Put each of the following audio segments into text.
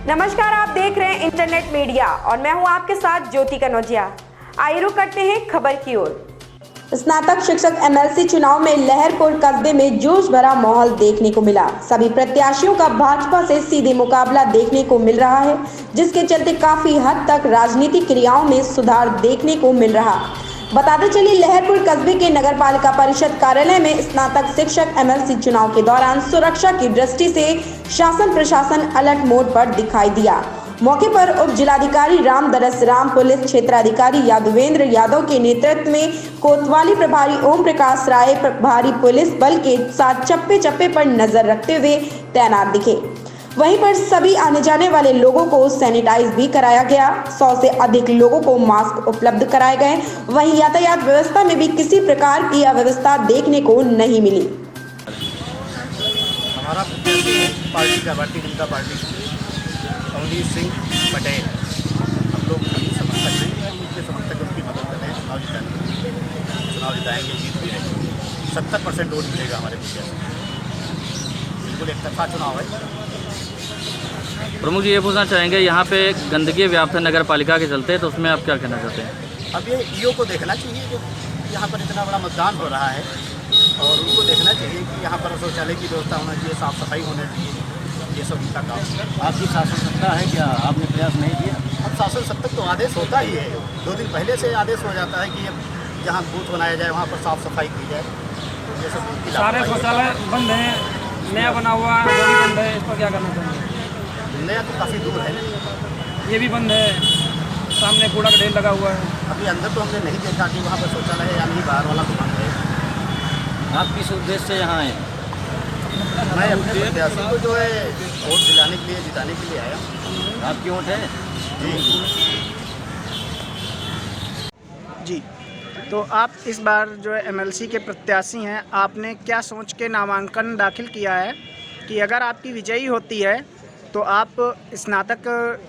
नमस्कार, आप देख रहे हैं इंटरनेट मीडिया और मैं हूं आपके साथ ज्योति कनौजिया। आइए रुक करते हैं खबर की ओर। स्नातक शिक्षक एमएलसी चुनाव में लहरपुर कस्बे में जोश भरा माहौल देखने को मिला। सभी प्रत्याशियों का भाजपा से सीधे मुकाबला देखने को मिल रहा है, जिसके चलते काफी हद तक राजनीतिक क्रियाओं में सुधार देखने को मिल रहा। बताते चलिए, लहरपुर कस्बे के नगर पालिका परिषद कार्यालय में स्नातक शिक्षक एमएलसी चुनाव के दौरान सुरक्षा की दृष्टि से शासन प्रशासन अलर्ट मोड पर दिखाई दिया। मौके पर उप जिलाधिकारी रामदरस राम, पुलिस क्षेत्राधिकारी यादवेंद्र यादव के नेतृत्व में कोतवाली प्रभारी ओम प्रकाश राय प्रभारी पुलिस बल के साथ चप्पे चप्पे पर नजर रखते हुए तैनात दिखे। वहीं पर सभी आने जाने वाले लोगों को सैनिटाइज भी कराया गया। 100 से अधिक लोगों को मास्क उपलब्ध कराए गए। वहीं यातायात व्यवस्था में भी किसी प्रकार की अव्यवस्था देखने को नहीं मिली। हमारा पार्टी का भारतीय जनता पार्टी अमरीश सिंह पटेल, हम लोग समर्थक हैं, उनके समर्थक उनकी मदद कर रहे हैं। चुनाव जिताएंगे, जीत भी रहेंगे। 70% वोट मिलेगा हमारे प्रत्याशी। बिल्कुल एक तरफा चुनाव है। प्रमुख जी, ये पूछना चाहेंगे, यहाँ पे गंदगी व्याप्त है नगर पालिका के चलते, तो उसमें आप क्या कहना चाहते हैं? अब ये ईओ को देखना चाहिए, जो यहाँ पर इतना बड़ा मतदान हो रहा है, और उनको देखना चाहिए कि यहाँ पर शौचालय की व्यवस्था होना चाहिए, साफ़ सफाई होनी चाहिए, ये सब उनका काम है। आपकी शासन सत्ता है क्या? आपने प्रयास नहीं किया? अब शासन सत्ता तो आदेश होता ही है, 2 दिन पहले से आदेश हो जाता है कि अब जहाँ बूथ बनाया जाए वहाँ पर साफ़ सफाई की जाए। तो ये सब सारे शौचालय बंद हैं, नया बना हुआ वो भी बंद है, इस पर क्या करना चाहिए? नया तो काफ़ी दूर है, ये भी बंद है, सामने कूड़ा का ढेर लगा हुआ है। अभी अंदर तो हमने नहीं देखा कि वहाँ पर शौचालय है या नहीं, बाहर वाला तो बंद है। आप किस उद्देश्य से यहाँ आए? मैं अपने प्रत्याशी को जो है वोट दिलाने के लिए, जिताने के लिए आया। आपकी वोट है जी, तो आप इस बार जो है एमएलसी के प्रत्याशी हैं, आपने क्या सोच के नामांकन दाखिल किया है कि अगर आपकी विजयी होती है तो आप स्नातक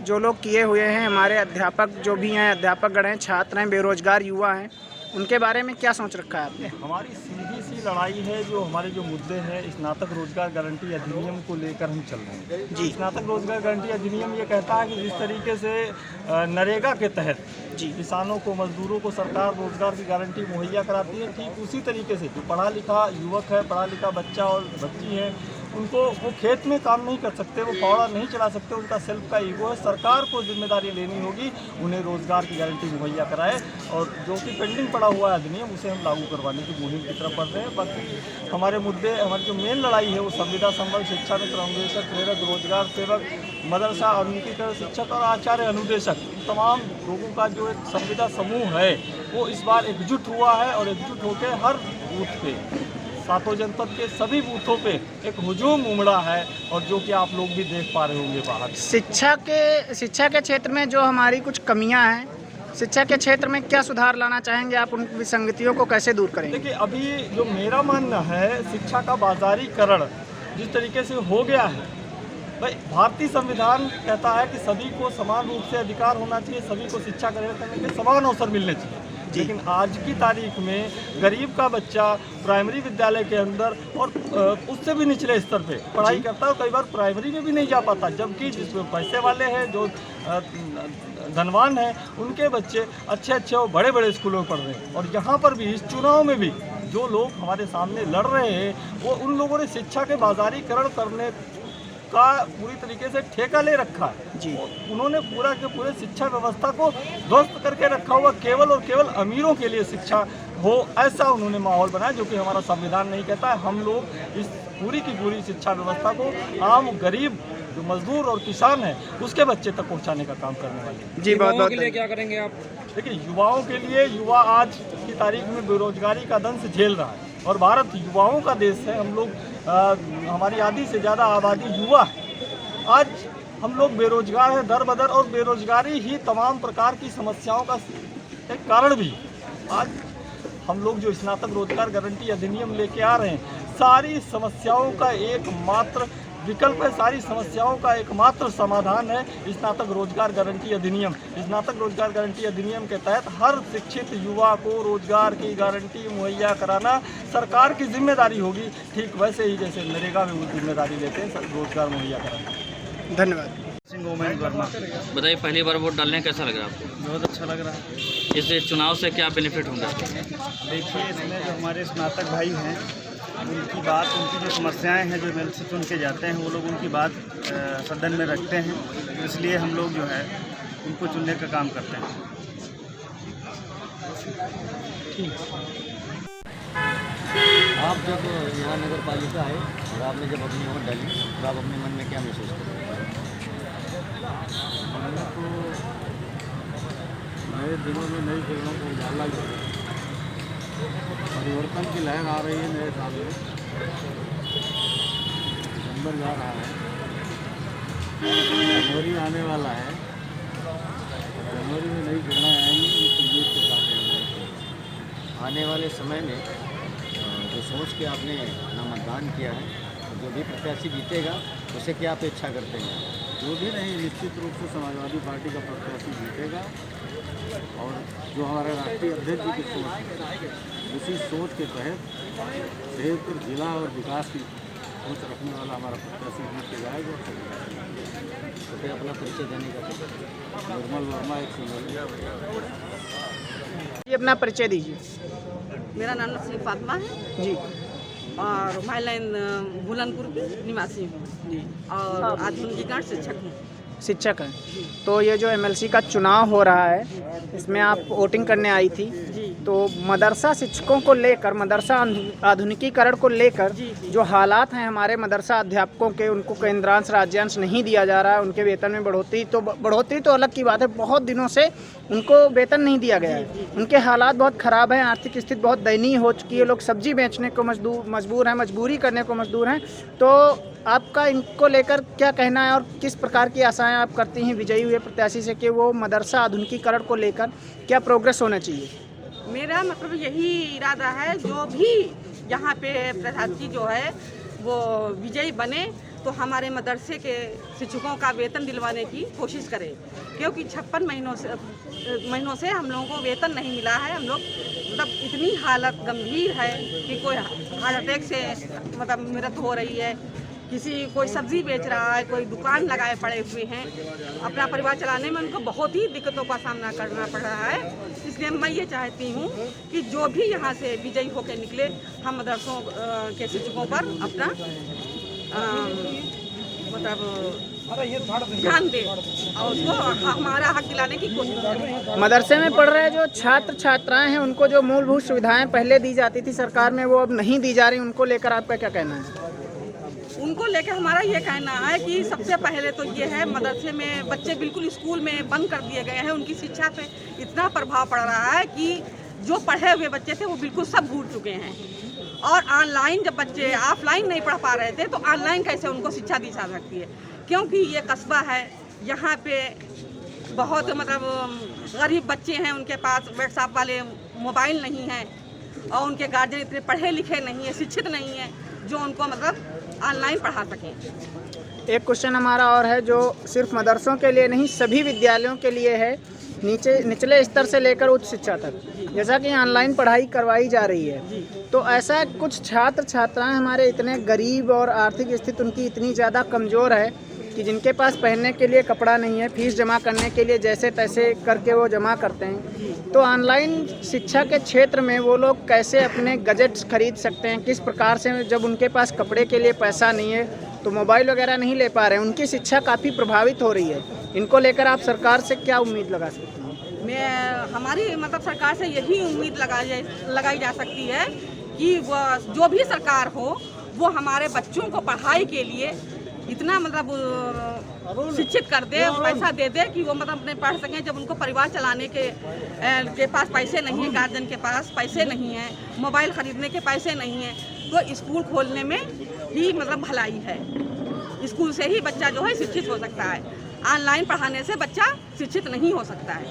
जो लोग किए हुए हैं, हमारे अध्यापक जो भी हैं, अध्यापकगण हैं, छात्र हैं, बेरोजगार युवा हैं, उनके बारे में क्या सोच रखा है आपने? हमारी सीधी सी लड़ाई है, जो हमारे जो मुद्दे हैं स्नातक रोजगार गारंटी अधिनियम को लेकर हम चल रहे हैं जी। स्नातक रोजगार गारंटी अधिनियम ये कहता है कि जिस तरीके से नरेगा के तहत जी किसानों को, मजदूरों को सरकार रोजगार की गारंटी मुहैया कराती है, ठीक उसी तरीके से जो पढ़ा लिखा युवक है, पढ़ा लिखा बच्चा और बच्ची है, उनको वो खेत में काम नहीं कर सकते, वो फावड़ा नहीं चला सकते, उनका सेल्फ का ईगो है। सरकार को जिम्मेदारी लेनी होगी, उन्हें रोजगार की गारंटी मुहैया कराए, और जो कि पेंडिंग पड़ा हुआ है अधिनियम, उसे हम लागू करवाने की मुहिम की तरफ बढ़ रहे हैं। बाकी हमारे मुद्दे, हमारी जो मेन लड़ाई है वो संविदा संबल, शिक्षा मित्र अनुदेशक, प्रेरक, रोजगार सेवक, मदरसा उन्मुखीकरण शिक्षक और आचार्य अनुदेशक, तमाम लोगों का जो एक संविदा समूह है वो इस बार एकजुट हुआ है, और एकजुट होकर हर बूथ पे, सातों जनपद के सभी बूथों पे एक हुजूम उमड़ा है, और जो कि आप लोग भी देख पा रहे होंगे बाहर। शिक्षा के क्षेत्र में जो हमारी कुछ कमियां हैं, शिक्षा के क्षेत्र में क्या सुधार लाना चाहेंगे आप? उन विसंगतियों को कैसे दूर करेंगे? देखिए, अभी जो मेरा मानना है, शिक्षा का बाजारीकरण जिस तरीके से हो गया है, भाई भारतीय संविधान कहता है कि सभी को समान रूप से अधिकार होना चाहिए, सभी को शिक्षा ग्रहण करने के समान अवसर मिलने चाहिए। लेकिन आज की तारीख में गरीब का बच्चा प्राइमरी विद्यालय के अंदर और उससे भी निचले स्तर पे पढ़ाई करता है, कई बार प्राइमरी में भी नहीं जा पाता, जबकि जिसमें पैसे वाले हैं, जो धनवान हैं, उनके बच्चे अच्छे और बड़े स्कूलों में पढ़ रहे हैं। और यहाँ पर भी इस चुनाव में भी जो लोग हमारे सामने लड़ रहे हैं, वो उन लोगों ने शिक्षा के बाजारीकरण करने का पूरी तरीके से ठेका ले रखा है जी। उन्होंने पूरा के पूरे शिक्षा व्यवस्था को ध्वस्त करके रखा हुआ, केवल और केवल अमीरों के लिए शिक्षा हो, ऐसा उन्होंने माहौल बनाया, जो कि हमारा संविधान नहीं कहता है। हम लोग इस पूरी की पूरी शिक्षा व्यवस्था को आम गरीब, जो मजदूर और किसान है, उसके बच्चे तक पहुंचाने का काम करने वाले जी। बहुत के लिए क्या करेंगे आप? देखिए, युवाओं के लिए, युवा आज की तारीख में बेरोजगारी का दंश झेल रहा है, और भारत युवाओं का देश है। हम लोग हमारी आधी से ज़्यादा आबादी युवा है। आज हम लोग बेरोजगार हैं दर बदर, और बेरोजगारी ही तमाम प्रकार की समस्याओं का एक कारण भी। आज हम लोग जो स्नातक रोजगार गारंटी अधिनियम लेके आ रहे हैं, सारी समस्याओं का एकमात्र विकल्प है, सारी समस्याओं का एकमात्र समाधान है स्नातक रोजगार गारंटी अधिनियम। स्नातक रोजगार गारंटी अधिनियम के तहत हर शिक्षित युवा को रोजगार की गारंटी मुहैया कराना सरकार की जिम्मेदारी होगी, ठीक वैसे ही जैसे नरेगा में वो जिम्मेदारी लेते हैं रोजगार मुहैया कराना। धन्यवाद। सिंह ओमेन वर्मा। बताइए, पहली बार वोट डालने कैसा लग रहा है आपको? बहुत अच्छा लग रहा है। इस चुनाव से क्या बेनिफिट होंगे? देखिए, इसमें जो हमारे स्नातक भाई हैं उनकी बात, उनकी जो समस्याएं हैं, जो एमएलसी चुन के जाते हैं, वो लोग उनकी बात सदन में रखते हैं, इसलिए हम लोग जो है उनको चुनने का काम करते हैं। आप जब यहाँ नगर पालिका आए और आपने जब अपनी वोट डाली तो आप अपने मन में क्या महसूस करते हैं? मैंने तो नए दिनों में नई फिल्मों को उजाला जो है, परिवर्तन की लहर आ रही है नए साल में। दिसंबर जा रहा है, जनवरी आने वाला है, जनवरी में नई फिल्में आएंगी इस संगीत के साथ। आने वाले समय में जो सोच के आपने अपना मतदान किया है, जो भी प्रत्याशी जीतेगा उसे क्या अपेक्षा करते हैं? जो भी नहीं, निश्चित रूप से समाजवादी पार्टी का प्रत्याशी जीतेगा और जो हमारे राष्ट्रीय अध्यक्ष जी की सोच है, उसी सोच के तहत देवपुर जिला और विकास की सोच रखने वाला हमारा प्रत्याशी जीत के जाएगा। तो फिर अपना परिचय देने का निर्मल वर्मा एक सीनियर। ये अपना परिचय दीजिए। मेरा नाम नसीम फातिमा है जी और माइलाइन बुलंदपुर की निवासी हूँ जी। और आधुनिकीकरण शिक्षक हूँ। शिक्षक हैं। तो ये जो एमएलसी का चुनाव हो रहा है, इसमें आप वोटिंग करने आई थी, जी। तो मदरसा शिक्षकों को लेकर, मदरसा आधुनिकीकरण को लेकर जी। जो हालात हैं हमारे मदरसा अध्यापकों के, उनको केंद्रांश राज्यांश नहीं दिया जा रहा है, उनके वेतन में बढ़ोतरी तो अलग की बात है, बहुत दिनों से उनको वेतन नहीं दिया गया है। उनके हालात बहुत ख़राब हैं, आर्थिक स्थिति बहुत दयनीय हो चुकी है, लोग सब्जी बेचने को मजबूर हैं, मजबूरी करने को मजबूर हैं। तो आपका इनको लेकर क्या कहना है और किस प्रकार की आशाएं आप करती हैं विजयी हुए प्रत्याशी से कि वो मदरसा आधुनिकीकरण को लेकर क्या प्रोग्रेस होना चाहिए? मेरा मतलब यही इरादा है, जो भी यहाँ पे प्रत्याशी जो है वो विजयी बने तो हमारे मदरसे के शिक्षकों का वेतन दिलवाने की कोशिश करें, क्योंकि 56 महीनों से हम लोगों को वेतन नहीं मिला है। हम लोग मतलब इतनी हालत गंभीर है कि कोई हार्ट अटैक से मतलब मृत्यु हो रही है, कोई सब्जी बेच रहा है, कोई दुकान लगाए पड़े हुए हैं। अपना परिवार चलाने में उनको बहुत ही दिक्कतों का सामना करना पड़ रहा है। इसलिए मैं ये चाहती हूँ कि जो भी यहाँ से विजयी होकर निकले, हम मदरसों के शिक्षकों पर अपना मतलब ध्यान दें और उसको हमारा हक दिलाने की कोशिश करें। मदरसे में पढ़ रहे जो छात्र छात्राएं हैं, उनको जो मूलभूत सुविधाएं पहले दी जाती थी सरकार में, वो अब नहीं दी जा रही, उनको लेकर आपका क्या कहना है? उनको लेकर हमारा ये कहना है कि सबसे पहले तो ये है, मदरसे में बच्चे बिल्कुल स्कूल में बंद कर दिए गए हैं। उनकी शिक्षा पे इतना प्रभाव पड़ रहा है कि जो पढ़े हुए बच्चे थे वो बिल्कुल सब भूल चुके हैं। और ऑनलाइन जब बच्चे ऑफलाइन नहीं पढ़ पा रहे थे तो ऑनलाइन कैसे उनको शिक्षा दी जा सकती है? क्योंकि ये कस्बा है, यहाँ पे बहुत मतलब गरीब बच्चे हैं, उनके पास व्हाट्सएप वाले मोबाइल नहीं हैं और उनके गार्जियन इतने पढ़े लिखे नहीं है, शिक्षित नहीं है जो उनको मतलब ऑनलाइन पढ़ा सकें। एक क्वेश्चन हमारा और है, जो सिर्फ मदरसों के लिए नहीं, सभी विद्यालयों के लिए है, निचले स्तर से लेकर उच्च शिक्षा तक, जैसा कि ऑनलाइन पढ़ाई करवाई जा रही है। तो ऐसा कुछ छात्र छात्राएं हमारे इतने गरीब और आर्थिक स्थिति उनकी इतनी ज़्यादा कमज़ोर है कि जिनके पास पहनने के लिए कपड़ा नहीं है, फीस जमा करने के लिए जैसे तैसे करके वो जमा करते हैं। तो ऑनलाइन शिक्षा के क्षेत्र में वो लोग कैसे अपने गजेट्स खरीद सकते हैं, किस प्रकार से, जब उनके पास कपड़े के लिए पैसा नहीं है तो मोबाइल वगैरह नहीं ले पा रहे हैं, उनकी शिक्षा काफ़ी प्रभावित हो रही है। इनको लेकर आप सरकार से क्या उम्मीद लगा सकते हैं? हमारी मतलब सरकार से यही उम्मीद लगाई जा सकती है कि वो जो भी सरकार हो वो हमारे बच्चों को पढ़ाई के लिए इतना मतलब शिक्षित कर दे, पैसा दे दे कि वो मतलब अपने पढ़ सकें। जब उनको परिवार चलाने के पास पैसे नहीं है, गार्जियन के पास पैसे नहीं है, मोबाइल ख़रीदने के पैसे नहीं है, तो स्कूल खोलने में ही मतलब भलाई है। स्कूल से ही बच्चा जो है शिक्षित हो सकता है, ऑनलाइन पढ़ाने से बच्चा शिक्षित नहीं हो सकता है।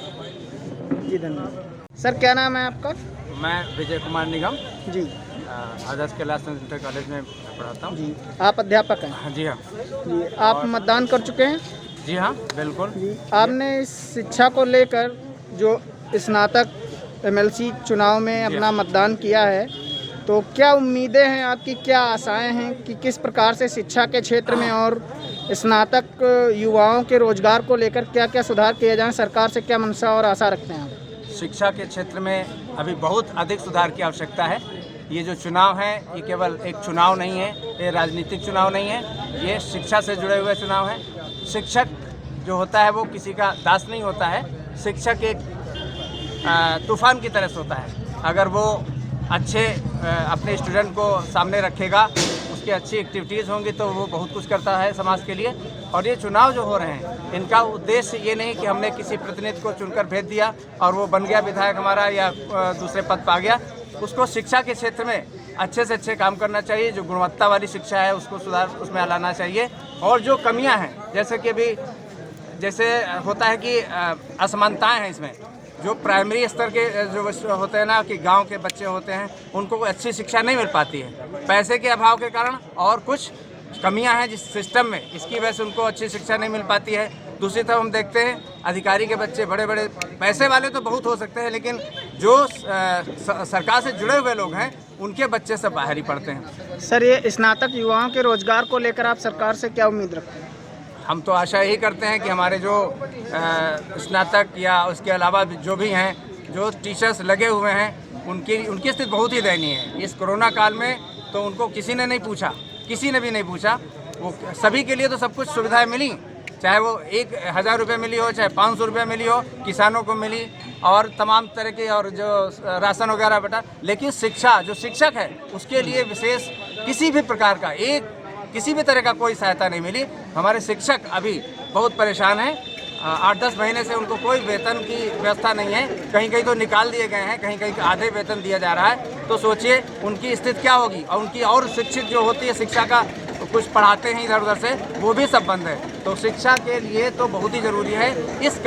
जी धन्यवाद। सर क्या नाम है आपका? मैं विजय कुमार निगम जी। आदर्श कैलाश इंटर कॉलेज में पढ़ाता हूँ। जी, आप अध्यापक हैं? जी हाँ। जी, आप मतदान कर चुके हैं? जी हाँ, बिल्कुल। जी, आपने इस शिक्षा को लेकर जो स्नातक एमएलसी चुनाव में अपना मतदान किया है, तो क्या उम्मीदें हैं आपकी, क्या आशाएं हैं कि किस प्रकार से शिक्षा के क्षेत्र में और स्नातक युवाओं के रोजगार को लेकर क्या क्या सुधार किए जाएं? सरकार से क्या मंशा और आशा रखते हैं आप? शिक्षा के क्षेत्र में अभी बहुत अधिक सुधार की आवश्यकता है। ये जो चुनाव है ये केवल एक चुनाव नहीं है, ये राजनीतिक चुनाव नहीं है, ये शिक्षा से जुड़े हुए चुनाव है। शिक्षक जो होता है वो किसी का दास नहीं होता है। शिक्षक एक तूफान की तरह से होता है। अगर वो अच्छे अपने स्टूडेंट को सामने रखेगा, उसकी अच्छी एक्टिविटीज़ होंगी तो वो बहुत कुछ करता है समाज के लिए। और ये चुनाव जो हो रहे हैं इनका उद्देश्य ये नहीं कि हमने किसी प्रतिनिधि को चुनकर भेज दिया और वो बन गया विधायक हमारा या दूसरे पद पा गया। उसको शिक्षा के क्षेत्र में अच्छे से अच्छे काम करना चाहिए। जो गुणवत्ता वाली शिक्षा है उसको सुधार उसमें लाना चाहिए। और जो कमियां हैं, जैसे कि अभी जैसे होता है कि असमानताएं हैं इसमें, जो प्राइमरी स्तर के जो होते हैं ना कि गांव के बच्चे होते हैं उनको कोई अच्छी शिक्षा नहीं मिल पाती है पैसे के अभाव के कारण, और कुछ कमियां हैं जिस सिस्टम में, इसकी वजह से उनको अच्छी शिक्षा नहीं मिल पाती है। दूसरी तरफ हम देखते हैं अधिकारी के बच्चे बड़े बड़े पैसे वाले तो बहुत हो सकते हैं, लेकिन जो सरकार से जुड़े हुए लोग हैं उनके बच्चे सब बाहर ही पढ़ते हैं। सर, ये स्नातक युवाओं के रोजगार को लेकर आप सरकार से क्या उम्मीद रखते हैं? हम तो आशा यही करते हैं कि हमारे जो स्नातक या उसके अलावा जो भी हैं, जो टीचर्स लगे हुए हैं, उनकी स्थिति बहुत ही दयनीय है। इस कोरोना काल में तो उनको किसी ने नहीं पूछा, किसी ने भी नहीं पूछा। वो सभी के लिए तो सब कुछ सुविधाएं मिली, चाहे वो 1000 रुपये मिली हो, चाहे 500 रुपये मिली हो, किसानों को मिली और तमाम तरह के और जो राशन वगैरह बेटा। लेकिन शिक्षा, जो शिक्षक है उसके लिए विशेष किसी भी प्रकार का किसी भी तरह का कोई सहायता नहीं मिली। हमारे शिक्षक अभी बहुत परेशान हैं। 8-10 महीने से उनको कोई वेतन की व्यवस्था नहीं है। कहीं कहीं तो निकाल दिए गए हैं, कहीं कहीं आधे वेतन दिया जा रहा है। तो सोचिए उनकी स्थिति क्या होगी। और उनकी और शिक्षित जो होती है शिक्षा का कुछ पढ़ाते हैं इधर उधर से, वो भी सब बंद है। तो शिक्षा के लिए तो बहुत ही ज़रूरी है। इस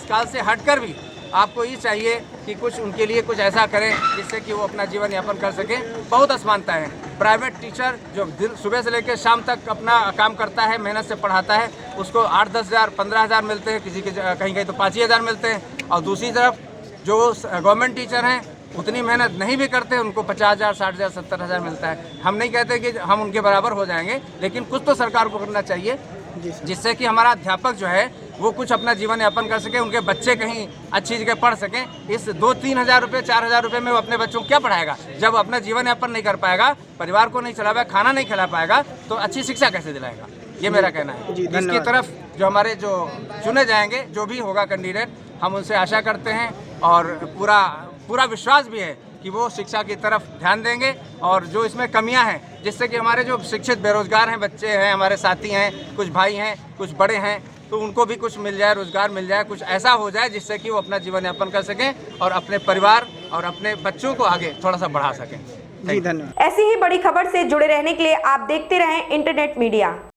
काल से हटकर भी आपको ये चाहिए कि कुछ उनके लिए कुछ ऐसा करें जिससे कि वो अपना जीवन यापन कर सकें। बहुत असमानता है। प्राइवेट टीचर जो सुबह से लेकर शाम तक अपना काम करता है, मेहनत से पढ़ाता है, उसको 8-10 हज़ार 15 हज़ार मिलते हैं, किसी के कहीं कहीं तो 5 ही हज़ार मिलते हैं। और दूसरी तरफ जो गवर्नमेंट टीचर हैं उतनी मेहनत नहीं भी करते, उनको 50 हज़ार 60 हज़ार 70 हज़ार मिलता है। हम नहीं कहते कि हम उनके बराबर हो जाएंगे, लेकिन कुछ तो सरकार को करना चाहिए जिससे कि हमारा अध्यापक जो है वो कुछ अपना जीवन यापन कर सके, उनके बच्चे कहीं अच्छी जगह पढ़ सकें। इस 2-3 हज़ार रुपये 4 हज़ार रुपये में वो अपने बच्चों को क्या पढ़ाएगा? जब अपना जीवन यापन नहीं कर पाएगा, परिवार को नहीं चला पाएगा, खाना नहीं खिला पाएगा, तो अच्छी शिक्षा कैसे दिलाएगा? ये मेरा कहना है। इसकी तरफ जो हमारे जो चुने जाएंगे, जो भी होगा कैंडिडेट, हम उनसे आशा करते हैं और पूरा विश्वास भी है कि वो शिक्षा की तरफ ध्यान देंगे। और जो इसमें कमियां हैं, जिससे कि हमारे जो शिक्षित बेरोजगार हैं, बच्चे हैं, हमारे साथी हैं, कुछ भाई हैं, कुछ बड़े हैं, तो उनको भी कुछ मिल जाए, रोजगार मिल जाए, कुछ ऐसा हो जाए जिससे कि वो अपना जीवन यापन कर सकें और अपने परिवार और अपने बच्चों को आगे थोड़ा सा बढ़ा सकें। जी धन्यवाद। ऐसी ही बड़ी खबर से जुड़े रहने के लिए आप देखते रहें इंटरनेट मीडिया।